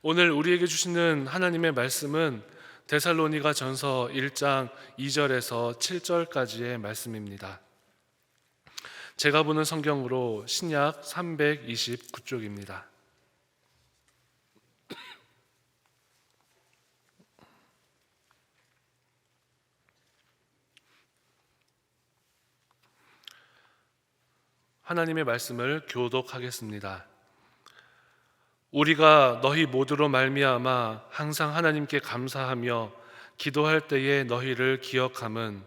오늘 우리에게 주시는 하나님의 말씀은 데살로니가 전서 1장 2절에서 7절까지의 말씀입니다. 제가 보는 성경으로 신약 329쪽입니다. 하나님의 말씀을 교독하겠습니다. 우리가 너희 모두로 말미암아 항상 하나님께 감사하며 기도할 때에 너희를 기억함은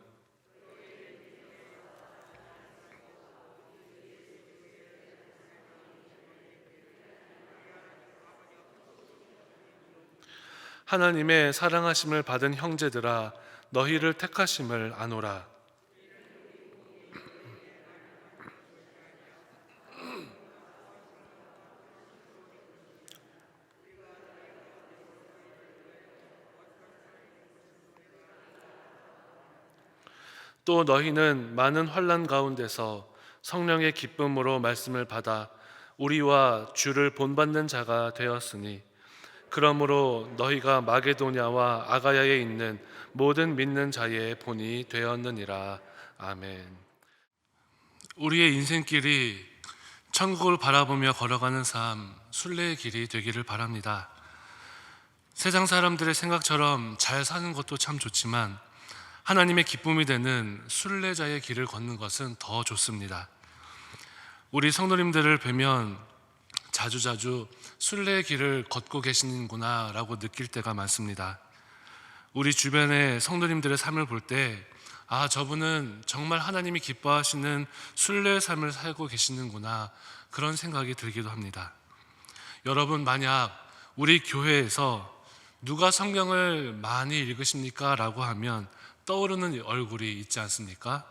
하나님의 사랑하심을 받은 형제들아 너희를 택하심을 아노라. 또 너희는 많은 환난 가운데서 성령의 기쁨으로 말씀을 받아 우리와 주를 본받는 자가 되었으니, 그러므로 너희가 마게도냐와 아가야에 있는 모든 믿는 자의 본이 되었느니라. 아멘. 우리의 인생길이 천국을 바라보며 걸어가는 삶, 순례의 길이 되기를 바랍니다. 세상 사람들의 생각처럼 잘 사는 것도 참 좋지만 하나님의 기쁨이 되는 순례자의 길을 걷는 것은 더 좋습니다. 우리 성도님들을 뵈면 자주자주 순례의 길을 걷고 계시는구나 라고 느낄 때가 많습니다. 우리 주변의 성도님들의 삶을 볼 때 저분은 정말 하나님이 기뻐하시는 순례의 삶을 살고 계시는구나, 그런 생각이 들기도 합니다. 여러분, 만약 우리 교회에서 누가 성경을 많이 읽으십니까? 라고 하면 떠오르는 얼굴이 있지 않습니까?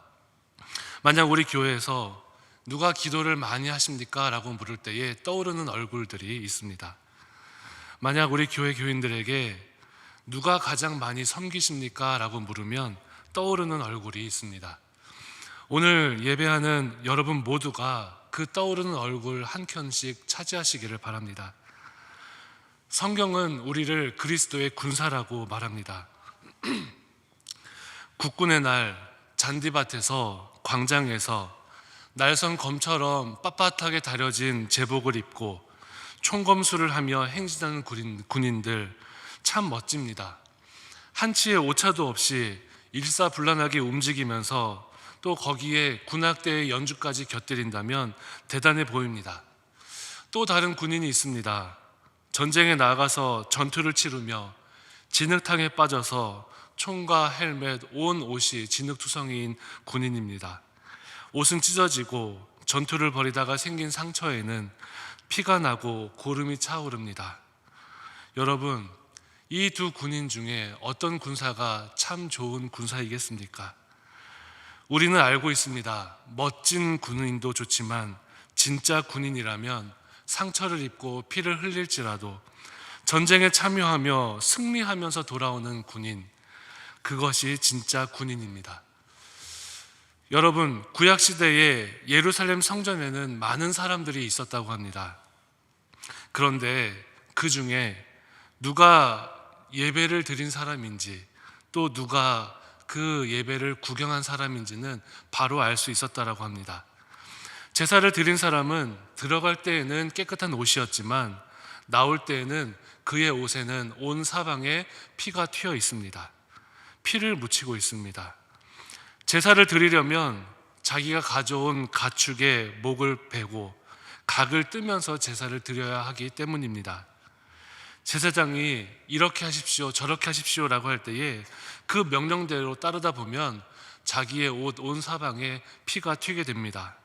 만약 우리 교회에서 누가 기도를 많이 하십니까? 라고 물을 때에 떠오르는 얼굴들이 있습니다. 만약 우리 교회 교인들에게 누가 가장 많이 섬기십니까? 라고 물으면 떠오르는 얼굴이 있습니다. 오늘 예배하는 여러분 모두가 그 떠오르는 얼굴 한 켠씩 차지하시기를 바랍니다. 성경은 우리를 그리스도의 군사라고 말합니다. 국군의 날 잔디밭에서, 광장에서 날선 검처럼 빳빳하게 다려진 제복을 입고 총검수를 하며 행진하는 군인들, 참 멋집니다. 한치의 오차도 없이 일사불란하게 움직이면서 또 거기에 군악대의 연주까지 곁들인다면 대단해 보입니다. 또 다른 군인이 있습니다. 전쟁에 나가서 전투를 치르며 진흙탕에 빠져서 총과 헬멧, 온 옷이 진흙투성이인 군인입니다. 옷은 찢어지고 전투를 벌이다가 생긴 상처에는 피가 나고 고름이 차오릅니다. 여러분, 이 두 군인 중에 어떤 군사가 참 좋은 군사이겠습니까? 우리는 알고 있습니다. 멋진 군인도 좋지만 진짜 군인이라면 상처를 입고 피를 흘릴지라도 전쟁에 참여하며 승리하면서 돌아오는 군인, 그것이 진짜 군인입니다. 여러분, 구약시대에 예루살렘 성전에는 많은 사람들이 있었다고 합니다. 그런데 그 중에 누가 예배를 드린 사람인지, 또 누가 그 예배를 구경한 사람인지는 바로 알 수 있었다고 합니다. 제사를 드린 사람은 들어갈 때에는 깨끗한 옷이었지만 나올 때에는 그의 옷에는 온 사방에 피가 튀어 있습니다. 피를 묻히고 있습니다. 제사를 드리려면 자기가 가져온 가축의 목을 베고 각을 뜨면서 제사를 드려야 하기 때문입니다. 제사장이 이렇게 하십시오, 저렇게 하십시오 라고 할 때에 그 명령대로 따르다 보면 자기의 옷 온 사방에 피가 튀게 됩니다.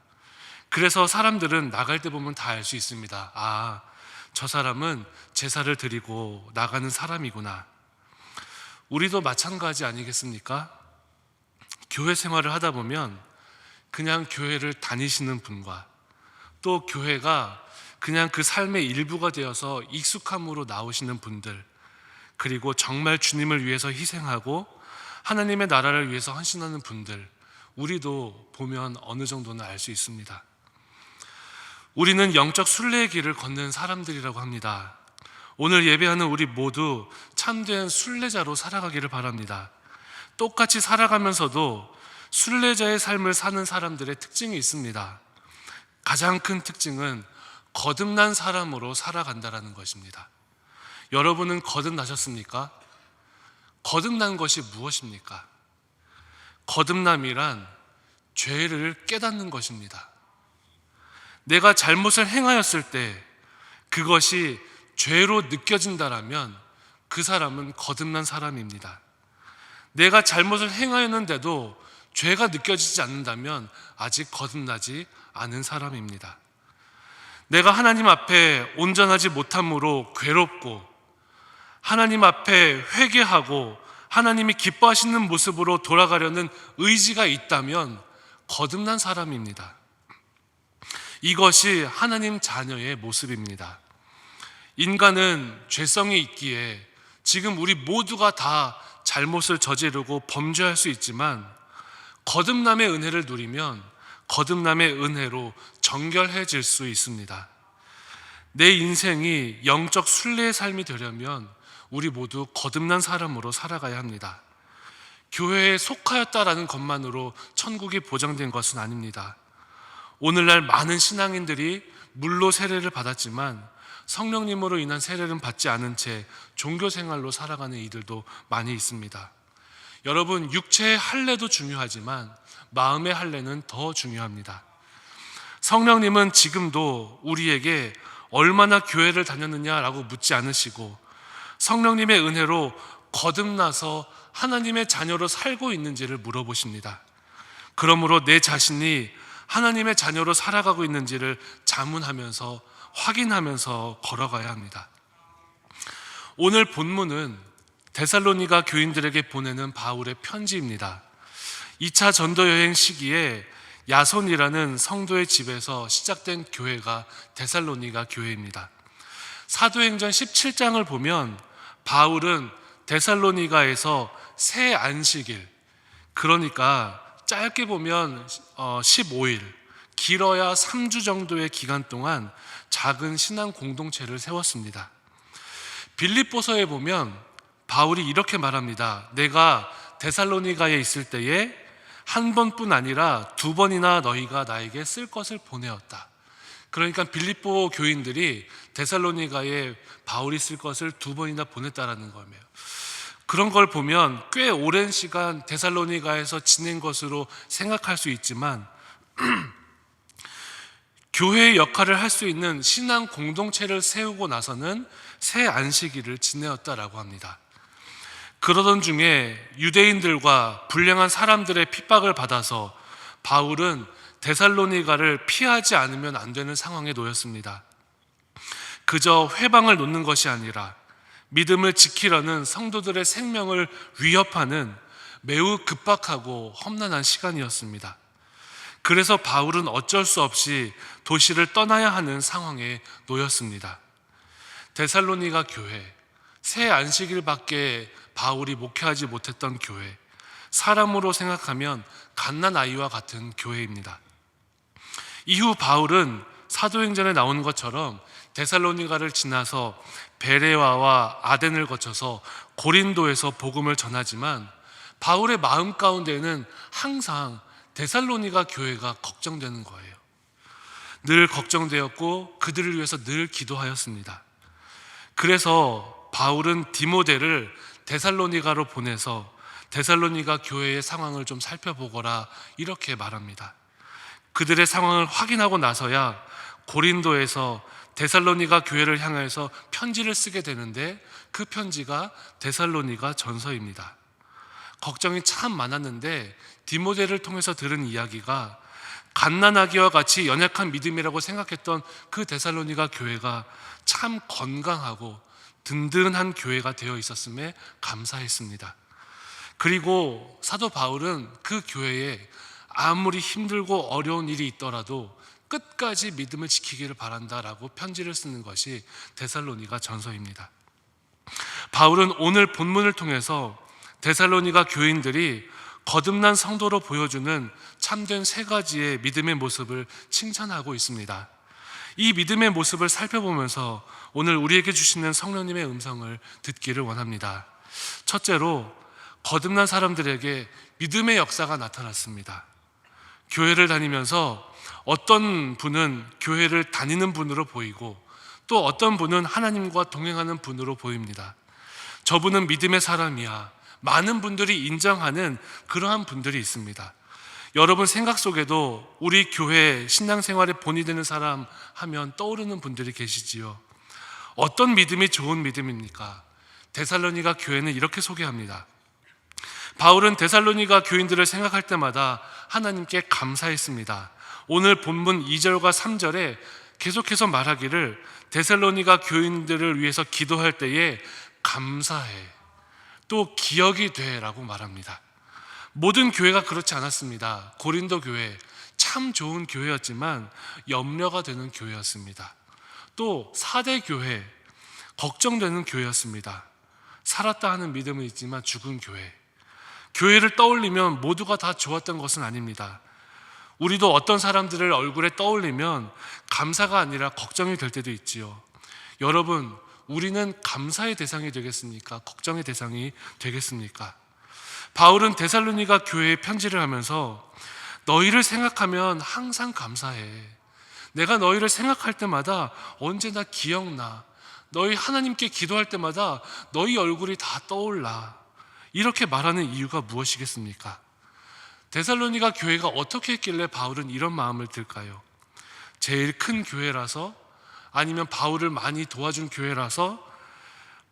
그래서 사람들은 나갈 때 보면 다 알 수 있습니다. 저 사람은 제사를 드리고 나가는 사람이구나. 우리도 마찬가지 아니겠습니까? 교회 생활을 하다 보면 그냥 교회를 다니시는 분과 또 교회가 그냥 그 삶의 일부가 되어서 익숙함으로 나오시는 분들, 그리고 정말 주님을 위해서 희생하고 하나님의 나라를 위해서 헌신하는 분들, 우리도 보면 어느 정도는 알 수 있습니다. 우리는 영적 순례의 길을 걷는 사람들이라고 합니다. 오늘 예배하는 우리 모두 참된 순례자로 살아가기를 바랍니다. 똑같이 살아가면서도 순례자의 삶을 사는 사람들의 특징이 있습니다. 가장 큰 특징은 거듭난 사람으로 살아간다는 것입니다. 여러분은 거듭나셨습니까? 거듭난 것이 무엇입니까? 거듭남이란 죄를 깨닫는 것입니다. 내가 잘못을 행하였을 때 그것이 죄로 느껴진다라면 그 사람은 거듭난 사람입니다. 내가 잘못을 행하였는데도 죄가 느껴지지 않는다면 아직 거듭나지 않은 사람입니다. 내가 하나님 앞에 온전하지 못함으로 괴롭고 하나님 앞에 회개하고 하나님이 기뻐하시는 모습으로 돌아가려는 의지가 있다면 거듭난 사람입니다. 이것이 하나님 자녀의 모습입니다. 인간은 죄성이 있기에 지금 우리 모두가 다 잘못을 저지르고 범죄할 수 있지만 거듭남의 은혜를 누리면 거듭남의 은혜로 정결해질 수 있습니다. 내 인생이 영적 순례의 삶이 되려면 우리 모두 거듭난 사람으로 살아가야 합니다. 교회에 속하였다라는 것만으로 천국이 보장된 것은 아닙니다. 오늘날 많은 신앙인들이 물로 세례를 받았지만 성령님으로 인한 세례는 받지 않은 채 종교 생활로 살아가는 이들도 많이 있습니다. 여러분, 육체의 할례도 중요하지만 마음의 할례는 더 중요합니다. 성령님은 지금도 우리에게 얼마나 교회를 다녔느냐라고 묻지 않으시고 성령님의 은혜로 거듭나서 하나님의 자녀로 살고 있는지를 물어보십니다. 그러므로 내 자신이 하나님의 자녀로 살아가고 있는지를 자문하면서 확인하면서 걸어가야 합니다. 오늘 본문은 데살로니가 교인들에게 보내는 바울의 편지입니다. 2차 전도 여행 시기에 야손이라는 성도의 집에서 시작된 교회가 데살로니가 교회입니다. 사도행전 17장을 보면 바울은 데살로니가에서 새 안식일, 그러니까 짧게 보면 15일, 길어야 3주 정도의 기간 동안 작은 신앙 공동체를 세웠습니다. 빌립보서에 보면 바울이 이렇게 말합니다. 내가 데살로니가에 있을 때에 한 번뿐 아니라 2번이나 너희가 나에게 쓸 것을 보내었다. 그러니까 빌립보 교인들이 데살로니가에 바울이 쓸 것을 2번이나 보냈다라는 거예요. 그런 걸 보면 꽤 오랜 시간 데살로니가에서 지낸 것으로 생각할 수 있지만 교회의 역할을 할 수 있는 신앙 공동체를 세우고 나서는 새 안식일을 지내었다라고 합니다. 그러던 중에 유대인들과 불량한 사람들의 핍박을 받아서 바울은 데살로니가를 피하지 않으면 안 되는 상황에 놓였습니다. 그저 회방을 놓는 것이 아니라 믿음을 지키려는 성도들의 생명을 위협하는 매우 급박하고 험난한 시간이었습니다. 그래서 바울은 어쩔 수 없이 도시를 떠나야 하는 상황에 놓였습니다. 데살로니가 교회, 새 안식일밖에 바울이 목회하지 못했던 교회, 사람으로 생각하면 갓난아이와 같은 교회입니다. 이후 바울은 사도행전에 나오는 것처럼 데살로니가를 지나서 베레와와 아덴을 거쳐서 고린도에서 복음을 전하지만 바울의 마음 가운데는 항상 데살로니가 교회가 걱정되는 거예요. 늘 걱정되었고 그들을 위해서 늘 기도하였습니다. 그래서 바울은 디모데를 데살로니가로 보내서 데살로니가 교회의 상황을 좀 살펴보거라 이렇게 말합니다. 그들의 상황을 확인하고 나서야 고린도에서 데살로니가 교회를 향해서 편지를 쓰게 되는데 그 편지가 데살로니가 전서입니다. 걱정이 참 많았는데 디모데를 통해서 들은 이야기가 갓난아기와 같이 연약한 믿음이라고 생각했던 그 데살로니가 교회가 참 건강하고 든든한 교회가 되어 있었음에 감사했습니다. 그리고 사도 바울은 그 교회에 아무리 힘들고 어려운 일이 있더라도 끝까지 믿음을 지키기를 바란다라고 편지를 쓰는 것이 데살로니가 전서입니다. 바울은 오늘 본문을 통해서 데살로니가 교인들이 거듭난 성도로 보여주는 참된 3가지의 믿음의 모습을 칭찬하고 있습니다. 이 믿음의 모습을 살펴보면서 오늘 우리에게 주시는 성령님의 음성을 듣기를 원합니다. 첫째로, 거듭난 사람들에게 믿음의 역사가 나타났습니다. 교회를 다니면서 어떤 분은 교회를 다니는 분으로 보이고 또 어떤 분은 하나님과 동행하는 분으로 보입니다. 저분은 믿음의 사람이야, 많은 분들이 인정하는 그러한 분들이 있습니다. 여러분 생각 속에도 우리 교회 신앙생활에 본이 되는 사람 하면 떠오르는 분들이 계시지요. 어떤 믿음이 좋은 믿음입니까? 데살로니가 교회는 이렇게 소개합니다. 바울은 데살로니가 교인들을 생각할 때마다 하나님께 감사했습니다. 오늘 본문 2절과 3절에 계속해서 말하기를 데살로니가 교인들을 위해서 기도할 때에 감사해, 또 기억이 돼 라고 말합니다. 모든 교회가 그렇지 않았습니다. 고린도 교회 참 좋은 교회였지만 염려가 되는 교회였습니다. 또 사대 교회 걱정되는 교회였습니다. 살았다 하는 믿음은 있지만 죽은 교회. 교회를 떠올리면 모두가 다 좋았던 것은 아닙니다. 우리도 어떤 사람들을 얼굴에 떠올리면 감사가 아니라 걱정이 될 때도 있지요. 여러분, 우리는 감사의 대상이 되겠습니까? 걱정의 대상이 되겠습니까? 바울은 데살로니가 교회에 편지를 하면서 너희를 생각하면 항상 감사해. 내가 너희를 생각할 때마다 언제나 기억나. 너희 하나님께 기도할 때마다 너희 얼굴이 다 떠올라. 이렇게 말하는 이유가 무엇이겠습니까? 데살로니가 교회가 어떻게 했길래 바울은 이런 마음을 들까요? 제일 큰 교회라서? 아니면 바울을 많이 도와준 교회라서?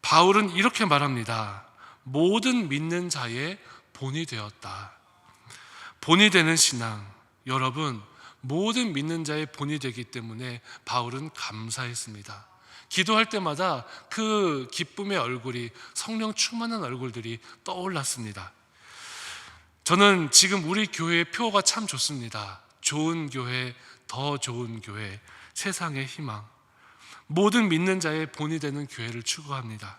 바울은 이렇게 말합니다. 모든 믿는 자의 본이 되었다. 본이 되는 신앙, 여러분, 모든 믿는 자의 본이 되기 때문에 바울은 감사했습니다. 기도할 때마다 그 기쁨의 얼굴이, 성령 충만한 얼굴들이 떠올랐습니다. 저는 지금 우리 교회의 표어가 참 좋습니다. 좋은 교회, 더 좋은 교회, 세상의 희망. 모든 믿는 자의 본이 되는 교회를 추구합니다.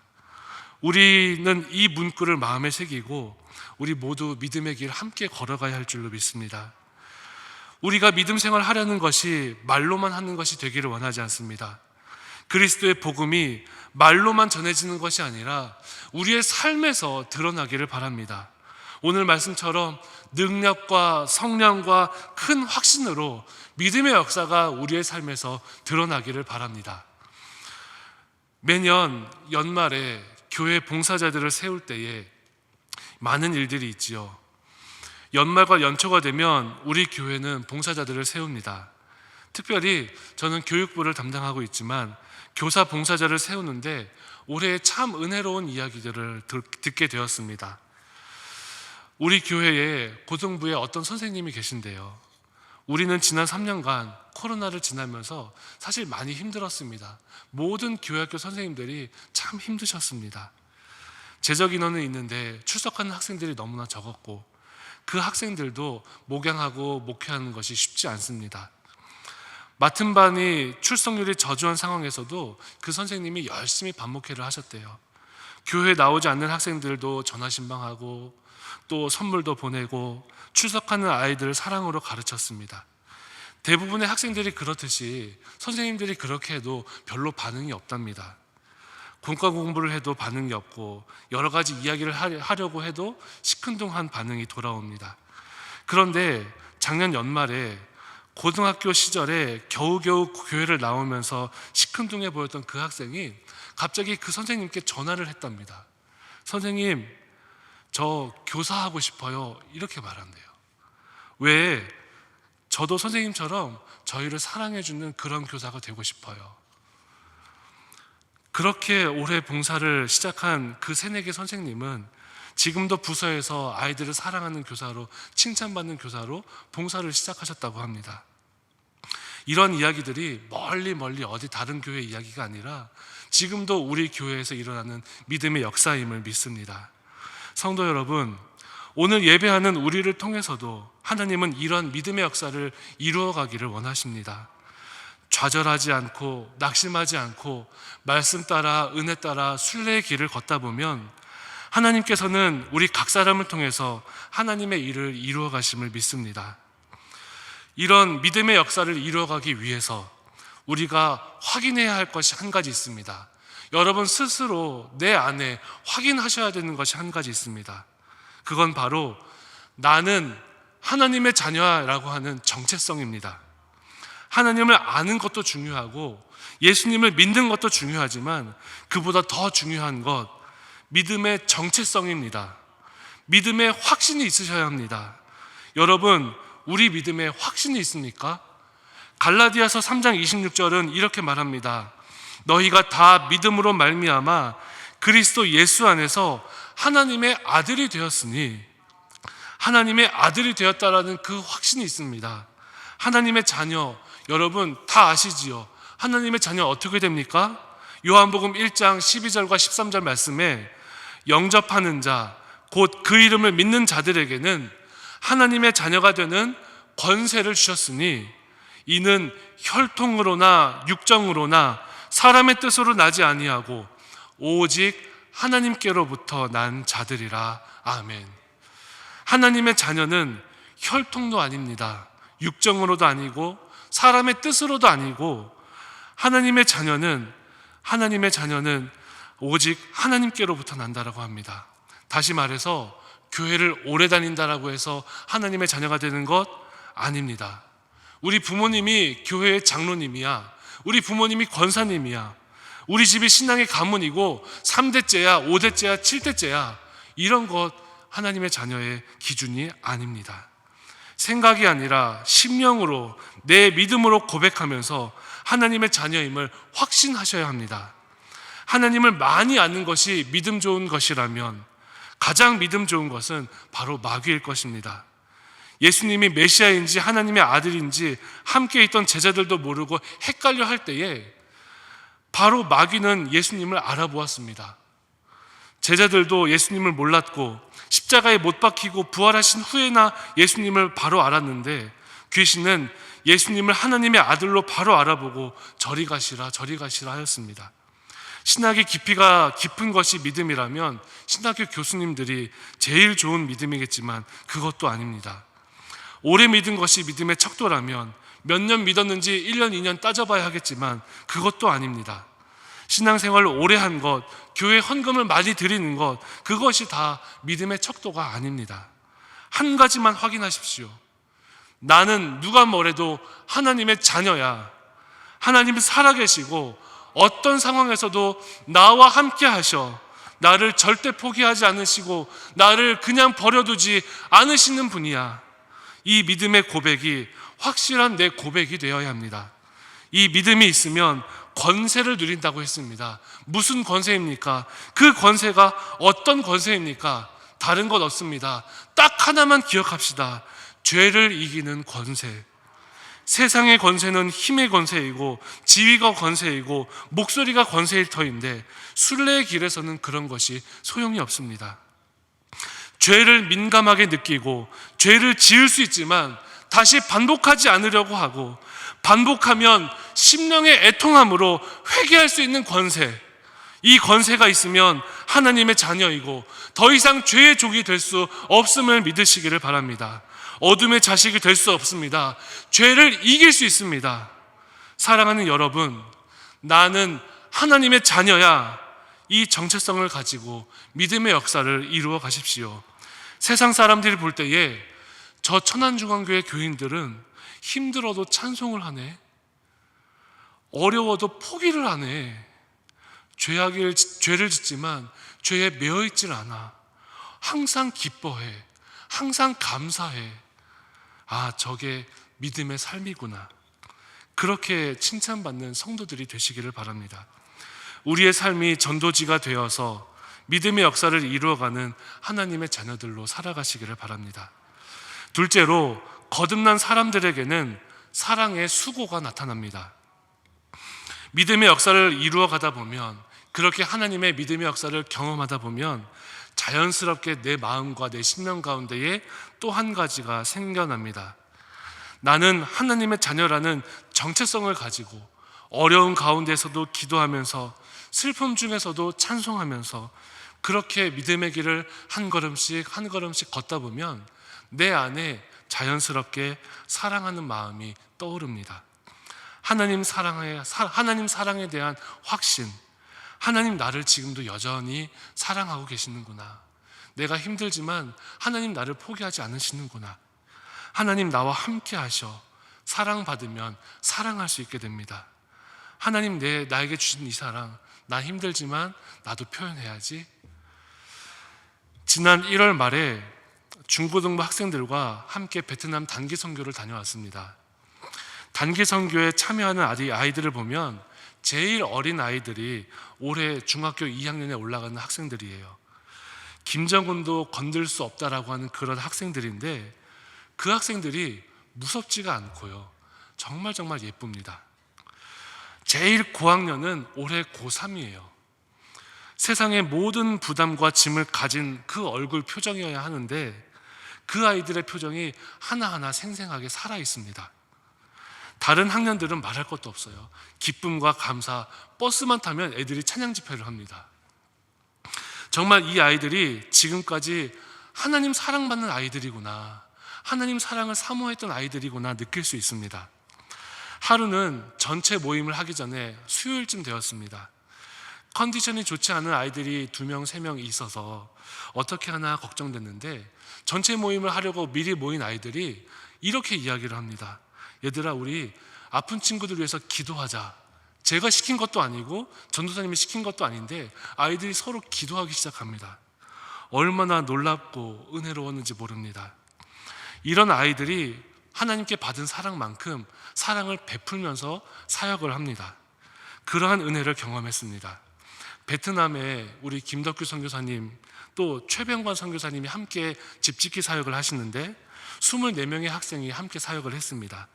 우리는 이 문구를 마음에 새기고 우리 모두 믿음의 길 함께 걸어가야 할 줄로 믿습니다. 우리가 믿음 생활을 하려는 것이 말로만 하는 것이 되기를 원하지 않습니다. 그리스도의 복음이 말로만 전해지는 것이 아니라 우리의 삶에서 드러나기를 바랍니다. 오늘 말씀처럼 능력과 성령과 큰 확신으로 믿음의 역사가 우리의 삶에서 드러나기를 바랍니다. 매년 연말에 교회 봉사자들을 세울 때에 많은 일들이 있지요. 연말과 연초가 되면 우리 교회는 봉사자들을 세웁니다. 특별히 저는 교육부를 담당하고 있지만 교사 봉사자를 세우는데 올해 참 은혜로운 이야기들을 듣게 되었습니다. 우리 교회에 고등부에 어떤 선생님이 계신데요. 우리는 지난 3년간 코로나를 지나면서 사실 많이 힘들었습니다. 모든 교회학교 선생님들이 참 힘드셨습니다. 재적 인원은 있는데 출석하는 학생들이 너무나 적었고 그 학생들도 목양하고 목회하는 것이 쉽지 않습니다. 맡은 반이 출석률이 저조한 상황에서도 그 선생님이 열심히 반목회를 하셨대요. 교회에 나오지 않는 학생들도 전화 신방하고 또 선물도 보내고 출석하는 아이들을 사랑으로 가르쳤습니다. 대부분의 학생들이 그렇듯이 선생님들이 그렇게 해도 별로 반응이 없답니다. 공과 공부를 해도 반응이 없고 여러 가지 이야기를 하려고 해도 시큰둥한 반응이 돌아옵니다. 그런데 작년 연말에 고등학교 시절에 겨우겨우 교회를 나오면서 시큰둥해 보였던 그 학생이 갑자기 그 선생님께 전화를 했답니다. 선생님, 저 교사하고 싶어요. 이렇게 말한대요. 왜? 저도 선생님처럼 저희를 사랑해주는 그런 교사가 되고 싶어요. 그렇게 올해 봉사를 시작한 그 새내기 선생님은 지금도 부서에서 아이들을 사랑하는 교사로, 칭찬받는 교사로 봉사를 시작하셨다고 합니다. 이런 이야기들이 멀리 어디 다른 교회 이야기가 아니라 지금도 우리 교회에서 일어나는 믿음의 역사임을 믿습니다. 성도 여러분, 오늘 예배하는 우리를 통해서도 하나님은 이런 믿음의 역사를 이루어가기를 원하십니다. 좌절하지 않고 낙심하지 않고 말씀 따라 은혜 따라 순례의 길을 걷다 보면 하나님께서는 우리 각 사람을 통해서 하나님의 일을 이루어 가심을 믿습니다. 이런 믿음의 역사를 이루어가기 위해서 우리가 확인해야 할 것이 한 가지 있습니다. 여러분 스스로 내 안에 확인하셔야 되는 것이 한 가지 있습니다. 그건 바로 나는 하나님의 자녀라고 하는 정체성입니다. 하나님을 아는 것도 중요하고 예수님을 믿는 것도 중요하지만 그보다 더 중요한 것, 믿음의 정체성입니다. 믿음의 확신이 있으셔야 합니다. 여러분, 우리 믿음에 확신이 있습니까? 갈라디아서 3장 26절은 이렇게 말합니다. 너희가 다 믿음으로 말미암아 그리스도 예수 안에서 하나님의 아들이 되었으니, 하나님의 아들이 되었다라는 그 확신이 있습니다. 하나님의 자녀, 여러분 다 아시지요? 하나님의 자녀 어떻게 됩니까? 요한복음 1장 12절과 13절 말씀에 영접하는 자, 곧 그 이름을 믿는 자들에게는 하나님의 자녀가 되는 권세를 주셨으니 이는 혈통으로나 육정으로나 사람의 뜻으로 나지 아니하고 오직 하나님께로부터 난 자들이라. 아멘. 하나님의 자녀는 혈통도 아닙니다. 육정으로도 아니고 사람의 뜻으로도 아니고 하나님의 자녀는 오직 하나님께로부터 난다라고 합니다. 다시 말해서 교회를 오래 다닌다라고 해서 하나님의 자녀가 되는 것 아닙니다. 우리 부모님이 교회의 장로님이야, 우리 부모님이 권사님이야, 우리 집이 신앙의 가문이고 3대째야 5대째야 7대째야, 이런 것 하나님의 자녀의 기준이 아닙니다. 생각이 아니라 심령으로 내 믿음으로 고백하면서 하나님의 자녀임을 확신하셔야 합니다. 하나님을 많이 아는 것이 믿음 좋은 것이라면 가장 믿음 좋은 것은 바로 마귀일 것입니다. 예수님이 메시아인지 하나님의 아들인지 함께 있던 제자들도 모르고 헷갈려 할 때에 바로 마귀는 예수님을 알아보았습니다. 제자들도 예수님을 몰랐고 십자가에 못 박히고 부활하신 후에나 예수님을 바로 알았는데 귀신은 예수님을 하나님의 아들로 바로 알아보고 저리 가시라 하였습니다. 신학의 깊이가 깊은 것이 믿음이라면 신학교 교수님들이 제일 좋은 믿음이겠지만 그것도 아닙니다. 오래 믿은 것이 믿음의 척도라면 몇 년 믿었는지 1년, 2년 따져봐야 하겠지만 그것도 아닙니다. 신앙생활을 오래 한 것, 교회 헌금을 많이 드리는 것, 그것이 다 믿음의 척도가 아닙니다. 한 가지만 확인하십시오. 나는 누가 뭐래도 하나님의 자녀야. 하나님이 살아계시고 어떤 상황에서도 나와 함께 하셔 나를 절대 포기하지 않으시고 나를 그냥 버려두지 않으시는 분이야. 이 믿음의 고백이 확실한 내 고백이 되어야 합니다. 이 믿음이 있으면 권세를 누린다고 했습니다. 무슨 권세입니까? 그 권세가 어떤 권세입니까? 다른 것 없습니다. 딱 하나만 기억합시다. 죄를 이기는 권세. 세상의 권세는 힘의 권세이고 지위가 권세이고 목소리가 권세일 터인데 순례의 길에서는 그런 것이 소용이 없습니다. 죄를 민감하게 느끼고 죄를 지을 수 있지만 다시 반복하지 않으려고 하고 반복하면 심령의 애통함으로 회개할 수 있는 권세, 이 권세가 있으면 하나님의 자녀이고 더 이상 죄의 족이 될 수 없음을 믿으시기를 바랍니다. 어둠의 자식이 될 수 없습니다. 죄를 이길 수 있습니다. 사랑하는 여러분, 나는 하나님의 자녀야. 이 정체성을 가지고 믿음의 역사를 이루어 가십시오. 세상 사람들이 볼 때에 저 천안중앙교회 교인들은 힘들어도 찬송을 하네, 어려워도 포기를 하네, 죄를 짓지만 죄에 매여있질 않아, 항상 기뻐해, 항상 감사해. 아, 저게 믿음의 삶이구나. 그렇게 칭찬받는 성도들이 되시기를 바랍니다. 우리의 삶이 전도지가 되어서 믿음의 역사를 이루어가는 하나님의 자녀들로 살아가시기를 바랍니다. 둘째로, 거듭난 사람들에게는 사랑의 수고가 나타납니다. 믿음의 역사를 이루어가다 보면, 그렇게 하나님의 믿음의 역사를 경험하다 보면 자연스럽게 내 마음과 내 심령 가운데에 또 한 가지가 생겨납니다. 나는 하나님의 자녀라는 정체성을 가지고 어려운 가운데서도 기도하면서 슬픔 중에서도 찬송하면서 그렇게 믿음의 길을 한 걸음씩 걷다 보면 내 안에 자연스럽게 사랑하는 마음이 떠오릅니다. 하나님 사랑에 대한 확신, 하나님 나를 지금도 여전히 사랑하고 계시는구나. 내가 힘들지만 하나님 나를 포기하지 않으시는구나. 하나님 나와 함께 하셔. 사랑받으면 사랑할 수 있게 됩니다. 하나님 나에게 주신 이 사랑, 나 힘들지만 나도 표현해야지. 지난 1월 말에 중고등부 학생들과 함께 베트남 단기 선교를 다녀왔습니다. 단기 선교에 참여하는 아이들을 보면 제일 어린 아이들이 올해 중학교 2학년에 올라가는 학생들이에요. 김정은도 건들 수 없다라고 하는 그런 학생들인데, 그 학생들이 무섭지가 않고요, 정말 예쁩니다. 제일 고학년은 올해 고3이에요. 세상의 모든 부담과 짐을 가진 그 얼굴 표정이어야 하는데, 그 아이들의 표정이 하나하나 생생하게 살아 있습니다. 다른 학년들은 말할 것도 없어요. 기쁨과 감사, 버스만 타면 애들이 찬양 집회를 합니다. 정말 이 아이들이 지금까지 하나님 사랑받는 아이들이구나, 하나님 사랑을 사모했던 아이들이구나 느낄 수 있습니다. 하루는 전체 모임을 하기 전에 수요일쯤 되었습니다. 컨디션이 좋지 않은 아이들이 2명, 3명 있어서 어떻게 하나 걱정됐는데, 전체 모임을 하려고 미리 모인 아이들이 이렇게 이야기를 합니다. 얘들아, 우리 아픈 친구들 위해서 기도하자. 제가 시킨 것도 아니고 전도사님이 시킨 것도 아닌데 아이들이 서로 기도하기 시작합니다. 얼마나 놀랍고 은혜로웠는지 모릅니다. 이런 아이들이 하나님께 받은 사랑만큼 사랑을 베풀면서 사역을 합니다. 그러한 은혜를 경험했습니다. 베트남에 우리 김덕규 선교사님, 또 최병관 선교사님이 함께 집짓기 사역을 하시는데 24명의 학생이 함께 사역을 했습니다.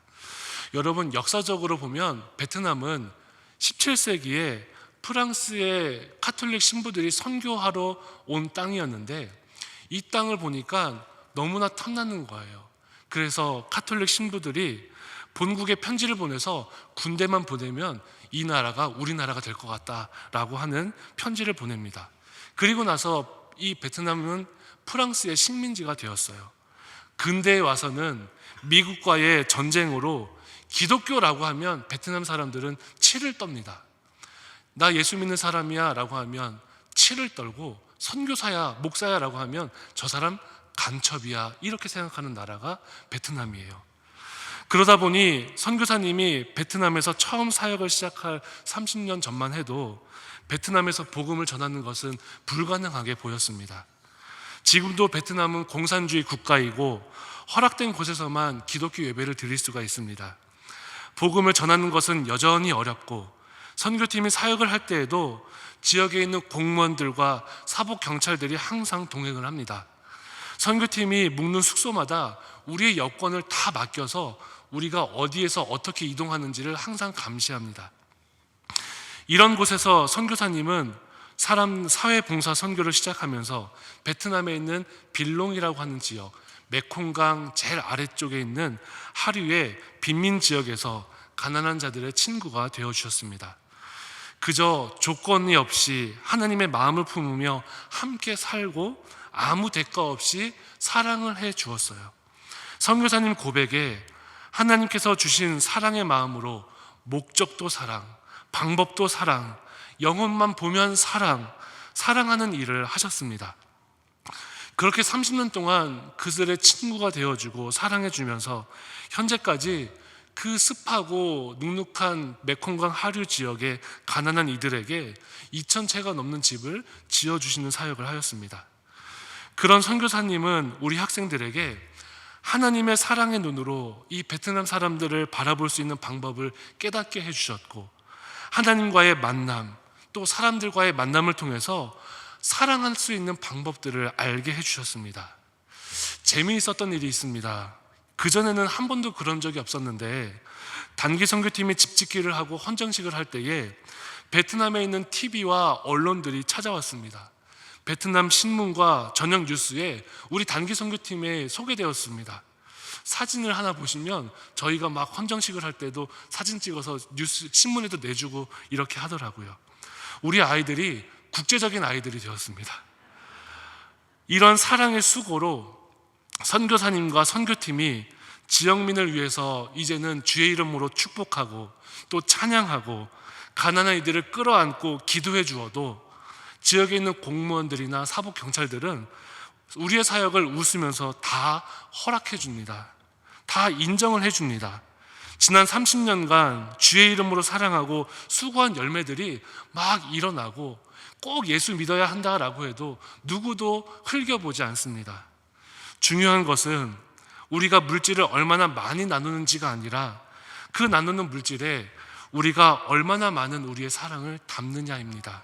여러분, 역사적으로 보면 베트남은 17세기에 프랑스의 카톨릭 신부들이 선교하러 온 땅이었는데, 이 땅을 보니까 너무나 탐나는 거예요. 그래서 카톨릭 신부들이 본국에 편지를 보내서 군대만 보내면 이 나라가 우리나라가 될 것 같다라고 하는 편지를 보냅니다. 그리고 나서 이 베트남은 프랑스의 식민지가 되었어요. 근대에 와서는 미국과의 전쟁으로 기독교라고 하면 베트남 사람들은 치를 떱니다. 나 예수 믿는 사람이야 라고 하면 치를 떨고, 선교사야, 목사야 라고 하면 저 사람 간첩이야, 이렇게 생각하는 나라가 베트남이에요. 그러다 보니 선교사님이 베트남에서 처음 사역을 시작할 30년 전만 해도 베트남에서 복음을 전하는 것은 불가능하게 보였습니다. 지금도 베트남은 공산주의 국가이고 허락된 곳에서만 기독교 예배를 드릴 수가 있습니다. 복음을 전하는 것은 여전히 어렵고, 선교팀이 사역을 할 때에도 지역에 있는 공무원들과 사복 경찰들이 항상 동행을 합니다. 선교팀이 묵는 숙소마다 우리의 여권을 다 맡겨서 우리가 어디에서 어떻게 이동하는지를 항상 감시합니다. 이런 곳에서 선교사님은 사회봉사 선교를 시작하면서 베트남에 있는 빌롱이라고 하는 지역, 메콩강 제일 아래쪽에 있는 하류의 빈민 지역에서 가난한 자들의 친구가 되어주셨습니다. 그저 조건이 없이 하나님의 마음을 품으며 함께 살고 아무 대가 없이 사랑을 해 주었어요. 선교사님 고백에 하나님께서 주신 사랑의 마음으로 목적도 사랑, 방법도 사랑, 영혼만 보면 사랑하는 일을 하셨습니다. 그렇게 30년 동안 그들의 친구가 되어주고 사랑해주면서 현재까지 그 습하고 눅눅한 메콩강 하류 지역의 가난한 이들에게 2,000채가 넘는 집을 지어주시는 사역을 하였습니다. 그런 선교사님은 우리 학생들에게 하나님의 사랑의 눈으로 이 베트남 사람들을 바라볼 수 있는 방법을 깨닫게 해주셨고, 하나님과의 만남, 또 사람들과의 만남을 통해서 사랑할 수 있는 방법들을 알게 해주셨습니다. 재미있었던 일이 있습니다. 그전에는 한 번도 그런 적이 없었는데, 단기 선교팀이 집짓기를 하고 헌정식을 할 때에 베트남에 있는 TV와 언론들이 찾아왔습니다. 베트남 신문과 저녁 뉴스에 우리 단기 선교팀에 소개되었습니다. 사진을 하나 보시면 저희가 막 헌정식을 할 때도 사진 찍어서 뉴스 신문에도 내주고 이렇게 하더라고요. 우리 아이들이 국제적인 아이들이 되었습니다. 이런 사랑의 수고로 선교사님과 선교팀이 지역민을 위해서 이제는 주의 이름으로 축복하고 또 찬양하고 가난한 이들을 끌어안고 기도해 주어도 지역에 있는 공무원들이나 사법 경찰들은 우리의 사역을 웃으면서 다 허락해 줍니다. 다 인정을 해 줍니다. 지난 30년간 주의 이름으로 사랑하고 수고한 열매들이 막 일어나고 꼭 예수 믿어야 한다라고 해도 누구도 흘겨보지 않습니다. 중요한 것은 우리가 물질을 얼마나 많이 나누는지가 아니라 그 나누는 물질에 우리가 얼마나 많은 우리의 사랑을 담느냐입니다.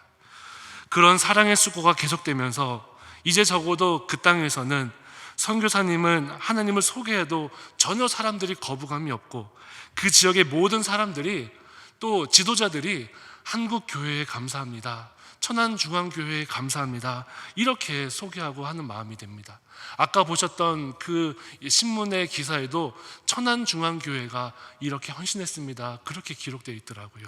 그런 사랑의 수고가 계속되면서 이제 적어도 그 땅에서는 선교사님은 하나님을 소개해도 전혀 사람들이 거부감이 없고 그 지역의 모든 사람들이 또 지도자들이 한국 교회에 감사합니다, 천안중앙교회에 감사합니다, 이렇게 소개하고 하는 마음이 됩니다. 아까 보셨던 그 신문의 기사에도 천안중앙교회가 이렇게 헌신했습니다, 그렇게 기록되어 있더라고요.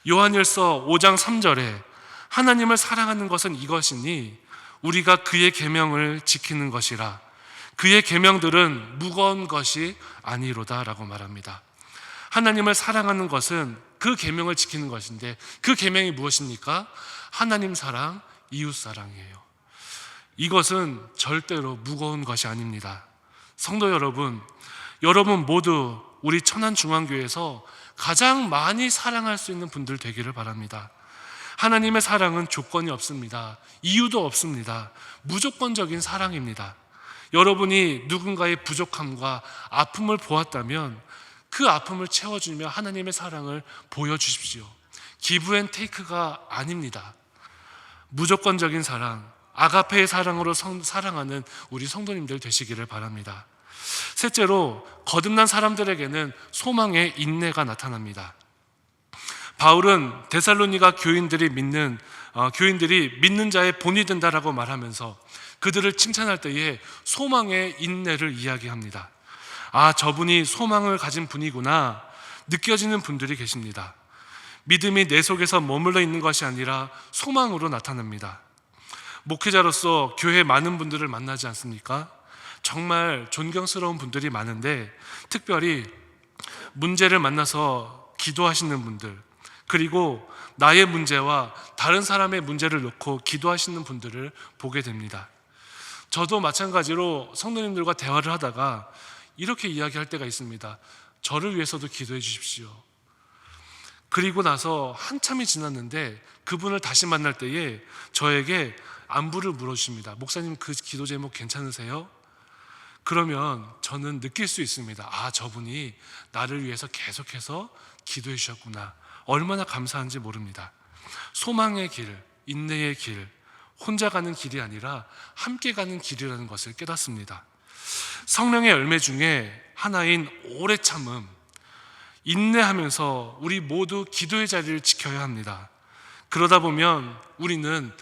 요한일서 5장 3절에 하나님을 사랑하는 것은 이것이니 우리가 그의 계명을 지키는 것이라 그의 계명들은 무거운 것이 아니로다 라고 말합니다. 하나님을 사랑하는 것은 그 계명을 지키는 것인데 그 계명이 무엇입니까? 하나님 사랑, 이웃 사랑이에요. 이것은 절대로 무거운 것이 아닙니다. 성도 여러분, 여러분 모두 우리 천안중앙교회에서 가장 많이 사랑할 수 있는 분들 되기를 바랍니다. 하나님의 사랑은 조건이 없습니다. 이유도 없습니다. 무조건적인 사랑입니다. 여러분이 누군가의 부족함과 아픔을 보았다면 그 아픔을 채워주며 하나님의 사랑을 보여주십시오. 기브 앤 테이크가 아닙니다. 무조건적인 사랑, 아가페의 사랑으로 사랑하는 우리 성도님들 되시기를 바랍니다. 셋째로, 거듭난 사람들에게는 소망의 인내가 나타납니다. 바울은 데살로니가 교인들이 믿는 자의 본이 된다라고 말하면서 그들을 칭찬할 때에 소망의 인내를 이야기합니다. 아, 저분이 소망을 가진 분이구나 느껴지는 분들이 계십니다. 믿음이 내 속에서 머물러 있는 것이 아니라 소망으로 나타납니다. 목회자로서 교회 많은 분들을 만나지 않습니까? 정말 존경스러운 분들이 많은데 특별히 문제를 만나서 기도하시는 분들, 그리고 나의 문제와 다른 사람의 문제를 놓고 기도하시는 분들을 보게 됩니다. 저도 마찬가지로 성도님들과 대화를 하다가 이렇게 이야기할 때가 있습니다. 저를 위해서도 기도해 주십시오. 그리고 나서 한참이 지났는데 그분을 다시 만날 때에 저에게 안부를 물어주십니다. 목사님, 그 기도 제목 괜찮으세요? 그러면 저는 느낄 수 있습니다. 아, 저분이 나를 위해서 계속해서 기도해 주셨구나. 얼마나 감사한지 모릅니다. 소망의 길, 인내의 길, 혼자 가는 길이 아니라 함께 가는 길이라는 것을 깨닫습니다. 성령의 열매 중에 하나인 오래 참음, 인내하면서 우리 모두 기도의 자리를 지켜야 합니다. 그러다 보면 우리는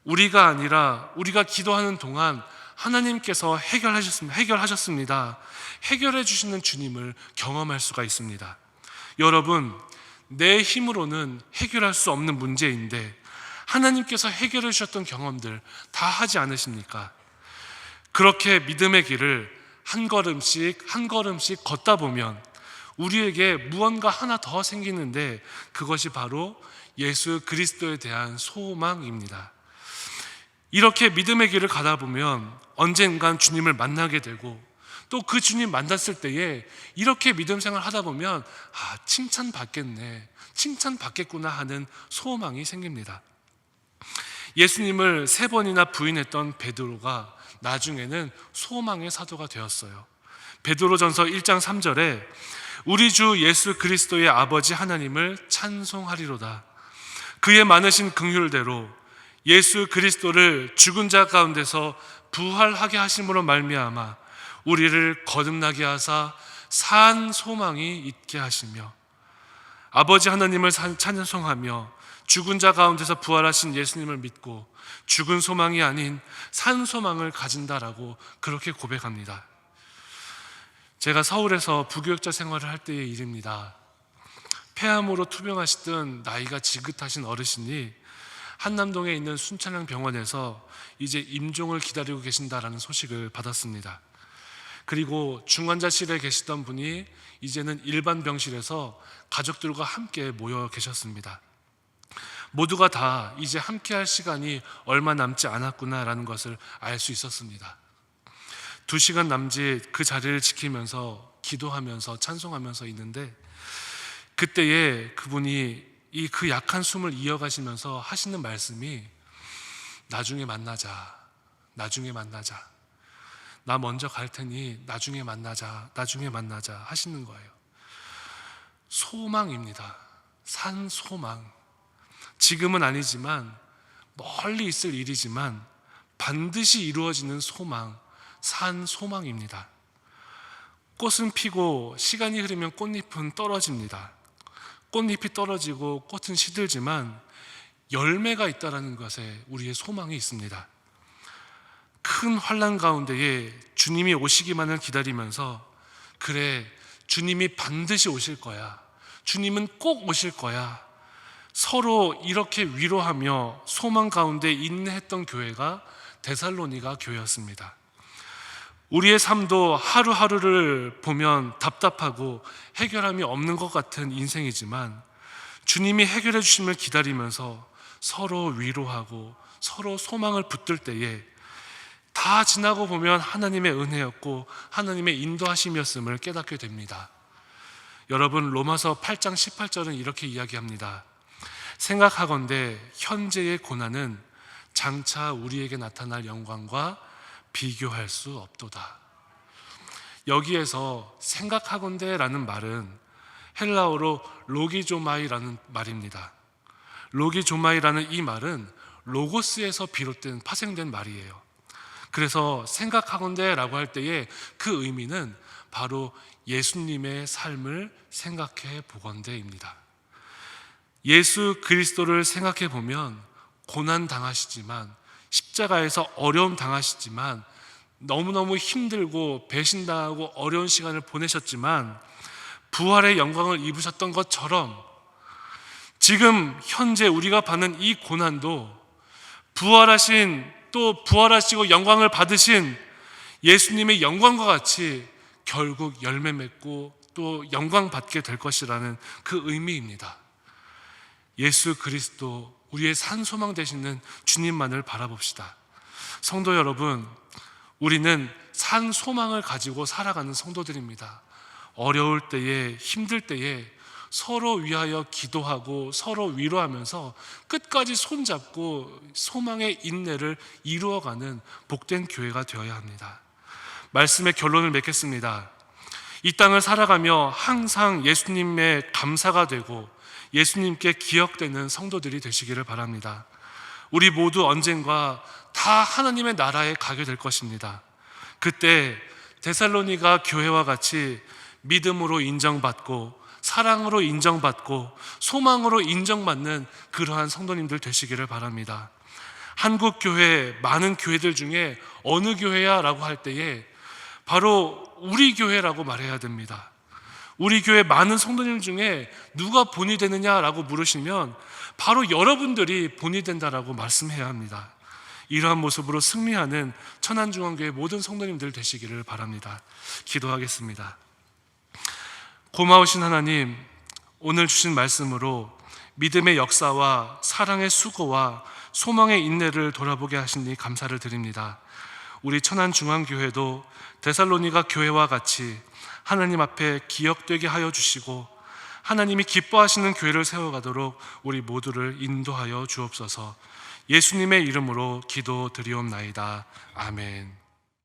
우리가 아니라 우리가 기도하는 동안 하나님께서 해결하셨습니다. 해결해 주시는 주님을 경험할 수가 있습니다. 여러분, 내 힘으로는 해결할 수 없는 문제인데 하나님께서 해결해 주셨던 경험들 다 하지 않으십니까? 그렇게 믿음의 길을 한 걸음씩 한 걸음씩 걷다 보면 우리에게 무언가 하나 더 생기는데 그것이 바로 예수 그리스도에 대한 소망입니다. 이렇게 믿음의 길을 가다 보면 언젠간 주님을 만나게 되고 또 그 주님 만났을 때에 이렇게 믿음 생활 하다 보면 칭찬받겠네, 칭찬받겠구나 하는 소망이 생깁니다. 예수님을 3번이나 부인했던 베드로가 나중에는 소망의 사도가 되었어요. 베드로전서 1장 3절에 우리 주 예수 그리스도의 아버지 하나님을 찬송하리로다. 그의 많으신 긍휼대로 예수 그리스도를 죽은 자 가운데서 부활하게 하심으로 말미암아 우리를 거듭나게 하사 산 소망이 있게 하시며, 아버지 하나님을 찬송하며 죽은 자 가운데서 부활하신 예수님을 믿고 죽은 소망이 아닌 산 소망을 가진다라고 그렇게 고백합니다. 제가 서울에서 부교육자 생활을 할 때의 일입니다. 폐암으로 투병하시던 나이가 지긋하신 어르신이 한남동에 있는 순천향 병원에서 이제 임종을 기다리고 계신다라는 소식을 받았습니다. 그리고 중환자실에 계시던 분이 이제는 일반 병실에서 가족들과 함께 모여 계셨습니다. 모두가 다 이제 함께할 시간이 얼마 남지 않았구나라는 것을 알 수 있었습니다. 2시간 남짓 그 자리를 지키면서 기도하면서 찬송하면서 있는데, 그때에 그분이 그 약한 숨을 이어가시면서 하시는 말씀이 나중에 만나자, 나중에 만나자, 나 먼저 갈 테니 나중에 만나자, 나중에 만나자 하시는 거예요. 소망입니다. 산 소망. 지금은 아니지만, 멀리 있을 일이지만 반드시 이루어지는 소망, 산 소망입니다. 꽃은 피고 시간이 흐르면 꽃잎은 떨어집니다. 꽃잎이 떨어지고 꽃은 시들지만 열매가 있다는 것에 우리의 소망이 있습니다. 큰 환난 가운데에 주님이 오시기만을 기다리면서, 그래, 주님이 반드시 오실 거야, 주님은 꼭 오실 거야, 서로 이렇게 위로하며 소망 가운데 인내했던 교회가 데살로니가 교회였습니다. 우리의 삶도 하루하루를 보면 답답하고 해결함이 없는 것 같은 인생이지만, 주님이 해결해 주심을 기다리면서 서로 위로하고 서로 소망을 붙들 때에 다 지나고 보면 하나님의 은혜였고 하나님의 인도하심이었음을 깨닫게 됩니다. 여러분, 로마서 8장 18절은 이렇게 이야기합니다. 생각하건대 현재의 고난은 장차 우리에게 나타날 영광과 비교할 수 없도다. 여기에서 생각하건대라는 말은 헬라어로 로기조마이라는 말입니다. 로기조마이라는 이 말은 로고스에서 비롯된 파생된 말이에요. 그래서 생각하건대라고 할 때에 그 의미는 바로 예수님의 삶을 생각해 보건대입니다. 예수 그리스도를 생각해 보면 고난 당하시지만, 십자가에서 어려움 당하시지만, 너무너무 힘들고 배신당하고 어려운 시간을 보내셨지만 부활의 영광을 입으셨던 것처럼, 지금 현재 우리가 받는 이 고난도 부활하신, 또 부활하시고 영광을 받으신 예수님의 영광과 같이 결국 열매 맺고 또 영광 받게 될 것이라는 그 의미입니다. 예수 그리스도, 우리의 산 소망 되시는 주님만을 바라봅시다. 성도 여러분, 우리는 산 소망을 가지고 살아가는 성도들입니다. 어려울 때에, 힘들 때에 서로 위하여 기도하고 서로 위로하면서 끝까지 손잡고 소망의 인내를 이루어가는 복된 교회가 되어야 합니다. 말씀의 결론을 맺겠습니다. 이 땅을 살아가며 항상 예수님의 감사가 되고 예수님께 기억되는 성도들이 되시기를 바랍니다. 우리 모두 언젠가 다 하나님의 나라에 가게 될 것입니다. 그때 데살로니가 교회와 같이 믿음으로 인정받고 사랑으로 인정받고 소망으로 인정받는 그러한 성도님들 되시기를 바랍니다. 한국 교회, 많은 교회들 중에 어느 교회야? 라고 할 때에 바로 우리 교회라고 말해야 됩니다. 우리 교회 많은 성도님 중에 누가 본이 되느냐라고 물으시면 바로 여러분들이 본이 된다라고 말씀해야 합니다. 이러한 모습으로 승리하는 천안중앙교회 모든 성도님들 되시기를 바랍니다. 기도하겠습니다. 고마우신 하나님, 오늘 주신 말씀으로 믿음의 역사와 사랑의 수고와 소망의 인내를 돌아보게 하시니 감사를 드립니다. 우리 천안중앙교회도 데살로니가 교회와 같이 하나님 앞에 기억되게 하여 주시고 하나님이 기뻐하시는 교회를 세워가도록 우리 모두를 인도하여 주옵소서. 예수님의 이름으로 기도드리옵나이다. 아멘.